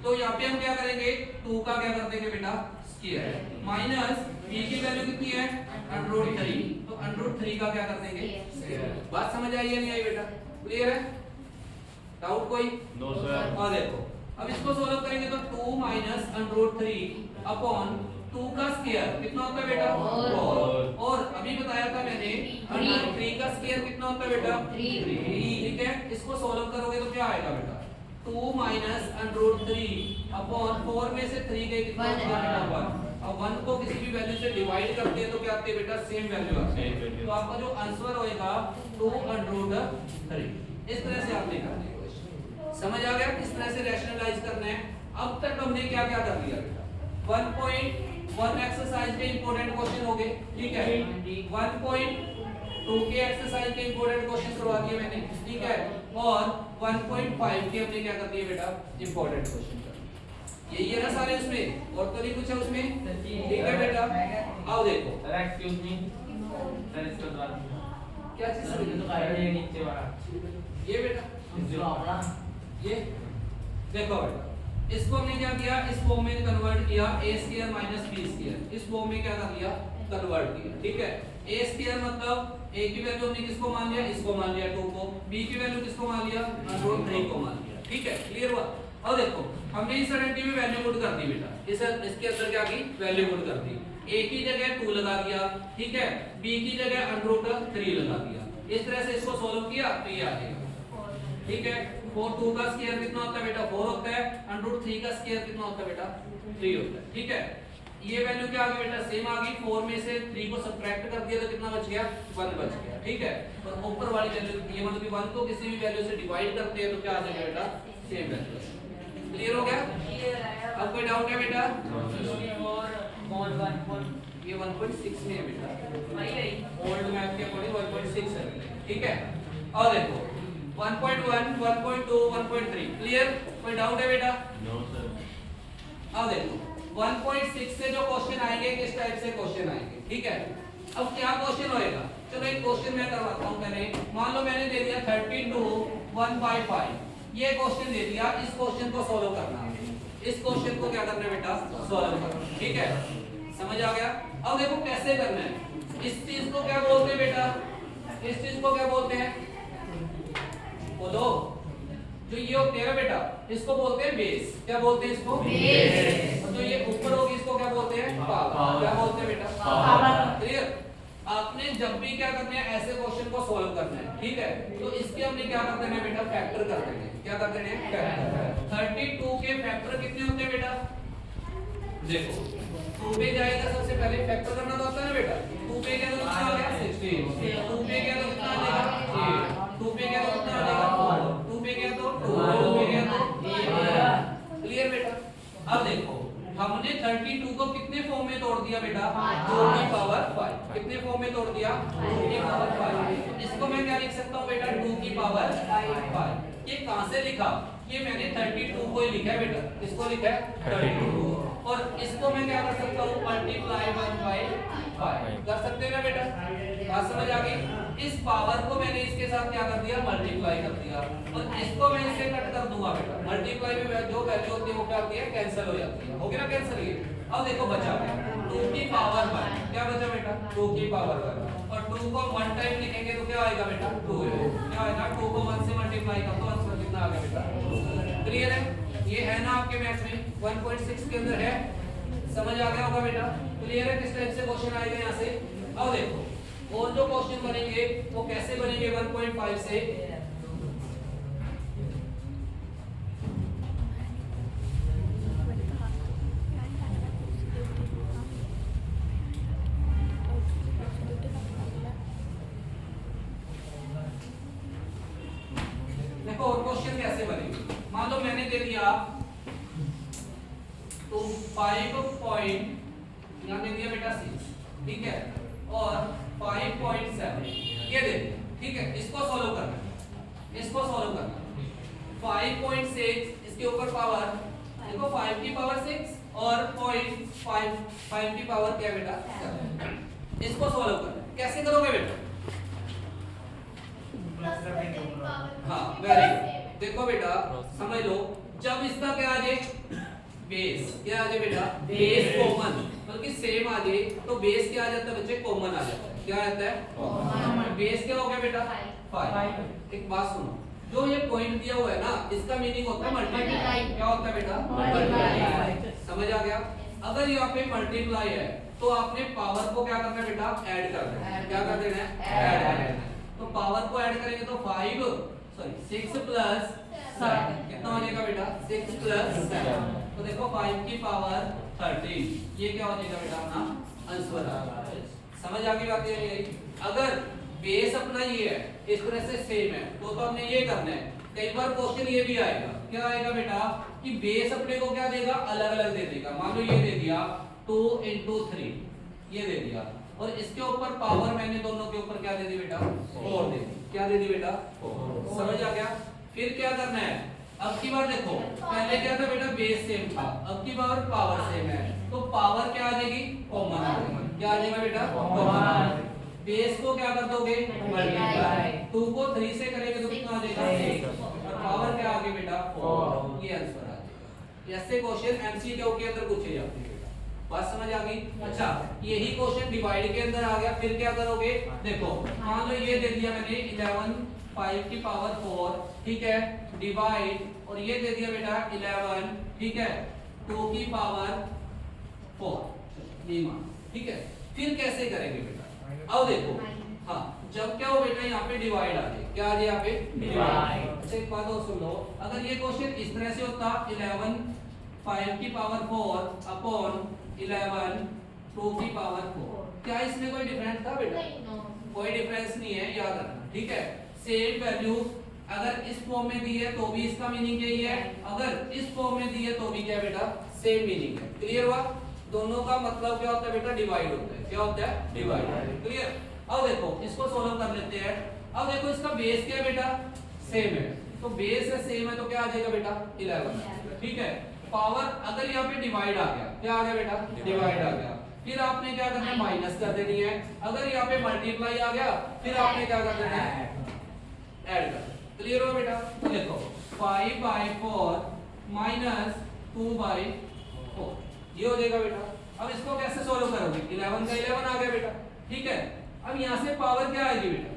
तो यहाँ पे हम क्या करेंगे, 2 का क्या कर देंगे बेटा स्क्वायर, माइनस b की वैल्यू कितनी है √3, तो √3 का क्या कर देंगे स्क्वायर। बात समझ आई या नहीं आई बेटा, क्लियर है, डाउट कोई? No sir. और देखो अब इसको सोल्व करेंगे तो 2 माइनस √3 अपॉन 2 का स्क्वायर कितना होता है बेटा 4, और अभी बताया था मैंने √3 का स्क्वायर कितना होता है बेटा 3, ठीक है। इसको सोल्व करोगे तो क्या आएगा बेटा 2 माइनस √3 अपॉन 4 में से 3 गए कितना होगा बेटा 1। अब 1 को किसी भी वैल्यू से डिवाइड करते हैं तो क्या आती है बेटा सेम वैल्यू आती है, तो आपका जो आंसर होएगा 2√3। इस तरह से आपने करना है, समझ आ गया किस तरह से रैशनलाइज करना है। अब तक हमने क्या क्या कर लिया बेटा 1.1 एक्सरसाइज के इंपॉर्टेंट क्वेश्चन हो गए, ठीक है। 1.2 के एक्सरसाइज के इंपॉर्टेंट क्वेश्चन करवा दिए मैंने, ठीक है। और 1.5 के हमने क्या कर दिए बेटा इंपॉर्टेंट क्वेश्चन कर, यही है ना सारे उसमें, और तो नहीं कुछ है उसमें, ठीक है बेटा। आओ देखो सर एक्सक्यूज मी सर, इसको दोबारा क्या चीज समझ तो ये नीचे वाला ये बेटा जो अपना ये देखो बेटा, इसको हमने क्या किया इस फॉर्म में कन्वर्ट किया a² माइनस b², इस फॉर्म में क्या कर लिया कन्वर्ट किया, ठीक है। a² मतलब a की वैल्यू हमने किसको मान लिया, इसको मान लिया 2 को, b की वैल्यू किसको मान लिया √3 को मान लिया, ठीक है, क्लियर हुआ। अब देखो हमने इस आइडेंटिटी में वैल्यू पुट कर दी बेटा, इसके अंदर क्या की वैल्यू पुट कर दी, a की जगह 2 लगा दिया, ठीक है, b की जगह √3 लगा दिया। इस तरह से इसको सॉल्व किया तो ये आ जाएगा, ठीक है। 2 का स्क्वायर कितना होता है बेटा 4 होता है, √3 का स्क्वायर कितना होता है बेटा 3 होता है, ठीक है। ये वैल्यू क्या आ गई बेटा सेम आ गई, 4 में से 3 को सब्ट्रैक्ट कर दिया तो कितना बच गया 1 बच गया, ठीक है। और ऊपर वाली वैल्यू ये मतलब कि 1 को किसी भी वैल्यू से डिवाइड करते हैं तो क्या आ जाएगा बेटा सेम वैल्यू। क्लियर हो गया, अब कोई डाउट है बेटा? ये 1.6 में है बेटा, ओल्ड मैथ के अकॉर्डिंग 1.6 है, ठीक है। और देखो 1.1 1.2 1.3 क्लियर, कोई डाउट है बेटा? No sir. अब देखो 1.6 से जो क्वेश्चन आएंगे किस टाइप से क्वेश्चन आएंगे, ठीक है। अब क्या क्वेश्चन होएगा, चलो एक क्वेश्चन मैं करवाता हूं पहले। मान लो मैंने दे दिया 32 1/5, ये क्वेश्चन दे दिया, इस क्वेश्चन को सॉल्व करना है, इस क्वेश्चन को क्या करना है बेटा सॉल्व करना, ठीक है, समझ आ गया। अब देखो कैसे करना है, इस चीज को क्या बोलते हैं बेटा, इस चीज को क्या बोलते हैं बोलो, जो ये होते हैं बेटा इसको बोलते हैं बेस, क्या बोलते हैं इसको बेस, और जो ये ऊपर होगी इसको क्या बोलते हैं पावर, क्या बोलते हैं बेटा पावर, क्लियर। आपने जब भी क्या करना है ऐसे क्वेश्चन को सॉल्व करना है, ठीक है, तो इसके हमने क्या कर देना है बेटा फैक्टर कर देंगे, क्या कर देना है फैक्टर। 32 के फैक्टर कितने होते हैं बेटा, देखो 2 पे जाएगा सबसे पहले फैक्टर करना तो होता है ना बेटा, 2 पे गया तो कितना आ गया 16, 2 पे गया तो कितना आ जाएगा 8, 2 पे गया तो कितना आ जाएगा 4, 2 पे गया तो 2, 2 पे गया तो 8, क्लियर बेटा। अब देखो हमने 32 को कितने फॉर्म में तोड़ दिया बेटा 2 की पावर 5, कितने फॉर्म में तोड़ दिया 2 की पावर 5, इसको मैं क्या लिख सकता हूँ बेटा 2 की पावर 5। ये कहां से लिखा, ये मैंने 32 को ही लिखा है बेटा, इसको लिखा है 32, और इसको मैं क्या कर सकता हूँ मल्टीप्लाई 1/5 कर सकते हैं ना बेटा, बात समझ आ गई। इस पावर को मैंने इसके साथ क्या कर दिया मल्टीप्लाई कर दिया, और इसको मैं इससे कट कर दूंगा बेटा, मल्टीप्लाई में जो वैल्यू होती है वो क्या होती है कैंसिल हो जाती है, हो गया ना कैंसिल। ये अब देखो बचा 2 की पावर 1, क्या बचा बेटा 2 की पावर 1, और 2 को 1 टाइम लिखेंगे तो क्या आएगा बेटा 2 है, क्या आएगा 2 को 1 से मल्टीप्लाई कर दो आंसर कितना आ गया बेटा, क्लियर है। ये है ना आपके मैथ में 1.6 के अंदर है, समझ आ गया होगा बेटा, क्लियर है किस टाइप से क्वेश्चन आएगा यहाँ से। अब देखो और जो क्वेश्चन बनेंगे वो कैसे बनेंगे 1.5 से, देखो और क्वेश्चन कैसे बनेंगे। मान लो मैंने दे दिया तो 5 यहाँ दे दिया बेटा 6, ठीक है, और 5.7 ये दे दिया, ठीक है। इसको सॉल्व करना है, इसको सॉल्व करना है 5.6 इसके ऊपर पावर देखो 5 की पावर 6 और 0.5 की पावर क्या बेटा 7, इसको सॉल्व करना है। कैसे करोगे बेटा, हाँ वेरी गुड, देखो बेटा समझ लो जब इसका क्या आ जाए बेस, क्या आ जाए बेटा बेस कॉमन, बल्कि सेम आ जाए तो बेस क्या आ जाता है बच्चे कॉमन आ जाता है। क्या आता है बेस क्या हो गया बेटा 5। एक बात सुनो, जो ये पॉइंट दिया हुआ है ना इसका मीनिंग होता है मल्टीप्लाई। क्या होता है बेटा मल्टीप्लाई। समझ आ गया। अगर यहाँ पे मल्टीप्लाई है तो आपने पावर को क्या करना है बेटा ऐड कर देना है। क्या कर देना है ऐड कर देना है। तो पावर को ऐड करेंगे तो 6 प्लस 7 कितना हो जाएगा बेटा 6 प्लस 7। तो देखो 5 की पावर 13, ये क्या हो जाएगा बेटा अपना आंसर आ रहा है। समझ आ गई बात ये। अगर बेस अपना ये है इस तरह से सेम है तो हमने ये करना है। कई बार क्वेश्चन ये भी आएगा, क्या आएगा बेटा कि बेस अपने को क्या देगा अलग अलग दे देगा। मान लो ये दे दिया 2 into 3 ये दे दिया और इसके ऊपर पावर मैंने दोनों के ऊपर क्या दे दी बेटा 4 दे दी। क्या दे दी बेटा 4। समझ आ गया। फिर क्या करना है, अब की बार देखो पहले क्या था बेटा बेस सेम था, अब की बार पावर सेम है तो पावर क्या आ जाएगी कॉमन आ जाएगी। क्या आ जाएगा बेटा कॉमन। बेस को क्या कर दोगे मल्टीप्लाई, 2 को 3 से करेंगे तो कितना आ जाएगा 6 और पावर क्या आ गई बेटा 4। ये आंसर आ जाएगा। ऐसे क्वेश्चन एमसीक्यू के अंदर पूछे जाते हैं बेटा। बात समझ आ गई। अच्छा यही क्वेश्चन डिवाइड के अंदर आ गया। फिर क्या करोगे देखो मान लो ये दे दिया मैंने 11 5 की पावर 4 ठीक है डिवाइड और ये दे दिया बेटा 11 ठीक है 2 की पावर 4 ठीक है। फिर कैसे करेंगे बेटा अब देखो हाँ जब क्या हो बेटा यहाँ पे डिवाइड आ जाए। क्या आ जाए यहाँ पे डिवाइड। अच्छा एक बात और सुन लो, अगर ये क्वेश्चन इस तरह से होता 11 5 की पावर 4 अपॉन 11 2 की पावर 4, क्या इसमें कोई डिफरेंस था बेटा कोई डिफरेंस नहीं है, याद रखना ठीक है। सेम वैल्यू अगर इस फॉर्म में दी है तो भी इसका मीनिंग यही है, अगर इस फॉर्म में दी है तो भी क्या बेटा सेम मीनिंग है। क्लियर हुआ। दोनों का मतलब क्या होता है बेटा डिवाइड होता है। क्या होता है डिवाइड। क्लियर। अब देखो इसको सोल्व कर लेते हैं। अब देखो इसका बेस क्या है बेटा सेम है तो बेस है सेम है तो क्या आ जाएगा बेटा 11 ठीक है। पावर अगर यहाँ पे डिवाइड आ गया क्या आ गया बेटा डिवाइड आ गया, फिर आपने क्या करना है माइनस कर देनी है। अगर यहाँ पे मल्टीप्लाई आ गया फिर आपने क्या कर देना है ऐड कर। क्लियर हो बेटा। तो देखो 5/4 माइनस 2/4 ये हो जाएगा बेटा। अब इसको कैसे सोल्व करोगे 11 का 11 आ गया बेटा ठीक है। अब यहाँ से पावर क्या आएगी बेटा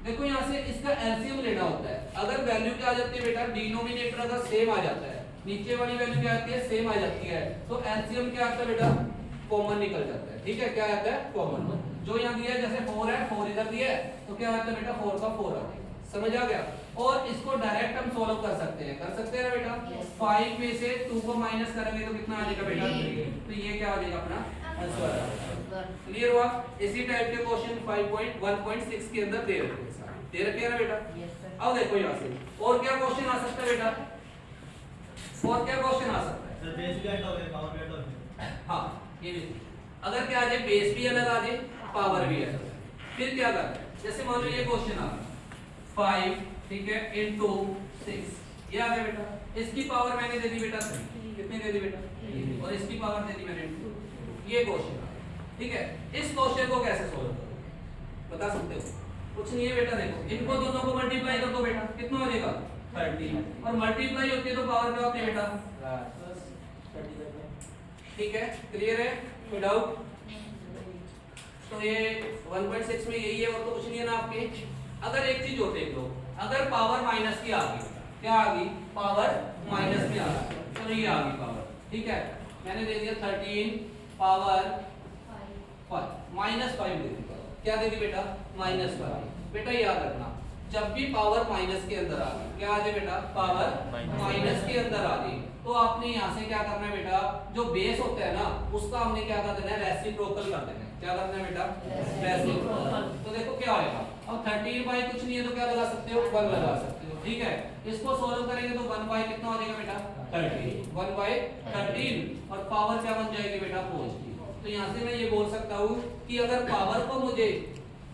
देखो यहाँ से इसका एलसीएम लेना होता है। अगर वैल्यू क्या आ जाती है बेटा डिनोमिनेटर अगर सेम आ जाता है नीचे वाली वैल्यू क्या आती है सेम आ जाती है तो एलसीएम क्या आता है बेटा कॉमन निकल जाता है ठीक है। क्या आता है कॉमन। जो यहाँ दिया है जैसे 4 है 4 इधर दिया है तो क्या आता है बेटा 4 का 4 आ जाएगा। समझ आ गया। और इसको डायरेक्ट हम सॉल्व कर सकते हैं ना बेटा 5 में से 2 को माइनस करेंगे तो कितना आ जाएगा बेटा 3। तो ये क्या आ जाएगा अपना आंसर। क्लियर हुआ। इसी टाइप के क्वेश्चन 5.1.6 के अंदर दे रखे हैं ना बेटा। अब देखो यहाँ से और क्या क्वेश्चन आ सकता है बेटा और क्या क्वेश्चन आ सकता है सर बेस भी ऐड हो गया पावर भी ऐड हो गया। हाँ ये भी अगर क्या आ जाए बेस भी अलग आ जाए पावर भी अलग फिर क्या करना है। जैसे मान लो ये क्वेश्चन आ 5 ठीक है into 6 ये आ गया बेटा। इसकी पावर मैंने दे दी बेटा 3 कितनी दे दी बेटा और इसकी पावर दे दी मैंने 2। ये क्वेश्चन आ गया ठीक है। इस क्वेश्चन को कैसे सोल्व करोगे बता सकते हो कुछ नहीं है बेटा। देखो इनको दोनों को मल्टीप्लाई कर दो बेटा कितना हो जाएगा 30 और मल्टीप्लाई होती है तो पावर क्या होती है बेटा ठीक है। क्लियर है कोई डाउट। तो ये 1.6 में यही है और तो कुछ नहीं है ना आपके। अगर एक चीज और देख लो अगर पावर माइनस की आ गई क्या आ गई पावर माइनस में आ गई तो ये आ गई पावर ठीक है। मैंने दे दिया 13 पावर 5 -5 दे दी क्या दे दी बेटा -5। बेटा याद रखना जब भी पावर माइनस के अंदर आ गई क्या आ जाए बेटा पावर माइनस के अंदर आ गई तो आपने यहाँ से क्या करना है बेटा जो बेस होता है ना उसका हमने क्या कर देना है रेसिप्रोकल कर देना है। क्या करना है बेटा रेसिप्रोकल। तो देखो क्या आएगा अब 13 बाई कुछ नहीं है तो क्या लगा सकते हो 1 लगा सकते हो ठीक है। इसको सोल्व करेंगे तो 1 बाई कितना हो जाएगा बेटा 13 1 बाई 13 और पावर क्या बन जाएगी बेटा पॉजिटिव। तो यहाँ से मैं ये बोल सकता हूँ कि अगर पावर को मुझे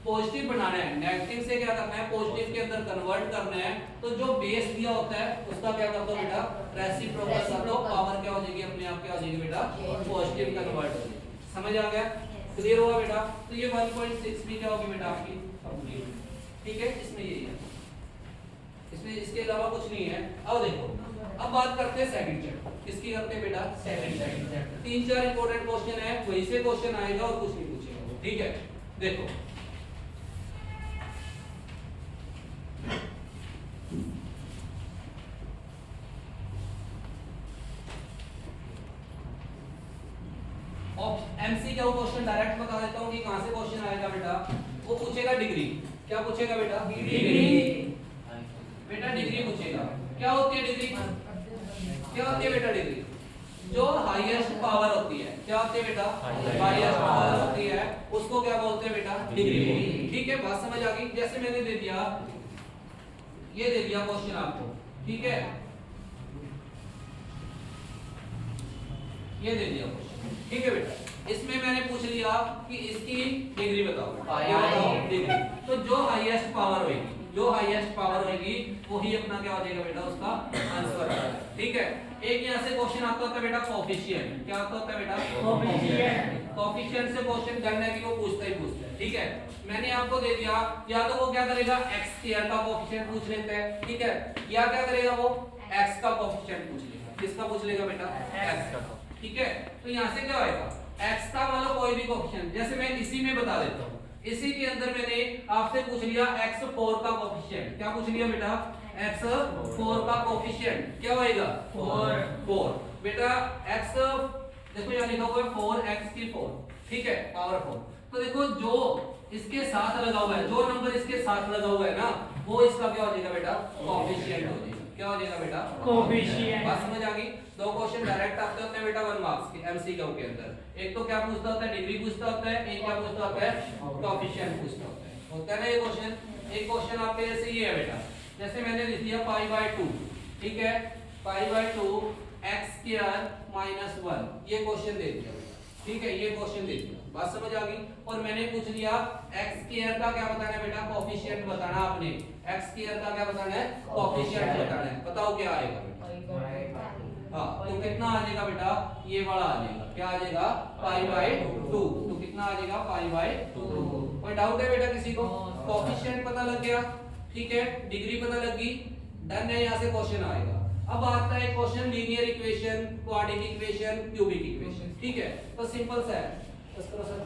पॉजिटिव बनाना है नेगेटिव से क्या करना है पॉजिटिव के अंदर कन्वर्ट करना है तो जो बेस दिया होता है उसका क्या कर दो बेटा रेसिप्रोकल कर दो। पावर क्या हो जाएगी अपने आप क्या हो जाएगी बेटा पॉजिटिव कन्वर्ट हो जाएगी। समझ आ गया क्लियर हुआ बेटा। तो ये 1.6 भी क्या होगी बेटा आपकी कंप्लीट ठीक है। इसमें यही है इसमें इसके अलावा कुछ नहीं है। अब देखो अब बात करते हैं सेकंड चैप्टर, किसकी करते हैं बेटा? Second chapter. 3-4 इंपॉर्टेंट क्वेश्चन है, वहीं से क्वेश्चन आएगा और कुछ नहीं पूछेगा वो, ठीक है? देखो एमसीक्यू क्वेश्चन डायरेक्ट बता देता हूं कि कहां से क्वेश्चन आएगा बेटा। वो पूछेगा डिग्री। क्या पूछेगा बेटा? डिग्री। बेटा डिग्री पूछेगा। क्या होती है डिग्री? क्या होती है बेटा डिग्री? जो हाईएस्ट पावर होती है। क्या होती है बेटा? हाईएस्ट पावर होती है, उसको क्या बोलते हैं बेटा? डिग्री। ठीक है, बात समझ आ गई? जैसे मैंने दे दिया, ये दे दिया क्वेश्चन आपको, ठीक है? ये दे दिया क्वेश्चन, ठीक है बेटा? इसमें मैंने पूछ लिया कि इसकी डिग्री बताओ। क्या बताओ? डिग्री। तो जो हाईएस्ट पावर होगी, जो हाईएस्ट पावर होगी वही अपना क्या हो जाएगा बेटा? उसका आंसर है, ठीक है? एक यहाँ से क्वेश्चन आता होता है बेटा कोफिशिएंट। क्या आता होता है बेटा? कोफिशिएंट। कोफिशिएंट से क्वेश्चन करना है कि वो पूछता ही पूछता है, ठीक है? मैंने आपको दे दिया, या तो वो क्या करेगा x स्क्वायर का कोफिशिएंट पूछ लेते हैं, ठीक है? या क्या करेगा वो x का कोफिशिएंट पूछ लेगा। किसका पूछ लेगा बेटा? x का, ठीक है? तो यहाँ से क्या होएगा? x का मान लो कोई भी कोफिशिएंट, जैसे मैं इसी में बता देता हूँ, इसी के अंदर मैंने आपसे पूछ लिया x4 का कोफिशिएंट। क्या पूछ लिया बेटा? x4 का कोफिशिएंट क्या होएगा? 4 बेटा। x देखो यहाँ लिखा हुआ है 4x की 4, ठीक है? पावर 4। तो देखो जो इसके साथ लगा हुआ है, जो नंबर इसके साथ लगा हुआ है ना, वो इसका क्या हो जाएगा बेटा? कोफिशिएंट हो जाएगा। क्या हो जाएगा बेटा? कोफिशिएंट। बात समझ आ गई? दो क्वेश्चन डायरेक्ट आते होते हैं बेटा 1 मार्क्स के एमसीक्यू के अंदर। एक तो क्या पूछता होता है? डिग्री पूछता होता है, एक क्या पूछता होता है? कोफिशिएंट पूछता होता है। होता है ना ये क्वेश्चन? एक क्वेश्चन आपके जैसे ये है बेटा, जैसे मैंने लिख दिया π/2, ठीक है? π/2 x² - 1, ये क्वेश्चन दे दिया बेटा, ठीक है? ये क्वेश्चन दे दिया। बात समझ आ गई? और मैंने पूछ लिया x² का क्या बताना है बेटा? कोफिशिएंट बताना आपने। x² का क्या बताना है? कोफिशिएंट बताना है। बताओ क्या आएगा बेटा? हाँ, तो कितना आ जाएगा बेटा? ये वाला आ जाएगा। क्या आ जाएगा? π/2। तो कितना आ जाएगा? π/2। कोई डाउट है बेटा किसी को? कोफिशिएंट पता लग गया, ठीक है? डिग्री पता लग गई, डन है। यहाँ से क्वेश्चन आएगा। अब आता है question linear equation, quadratic equation, cubic equation, ठीक है? तो सिंपल सा है, बस करो सर।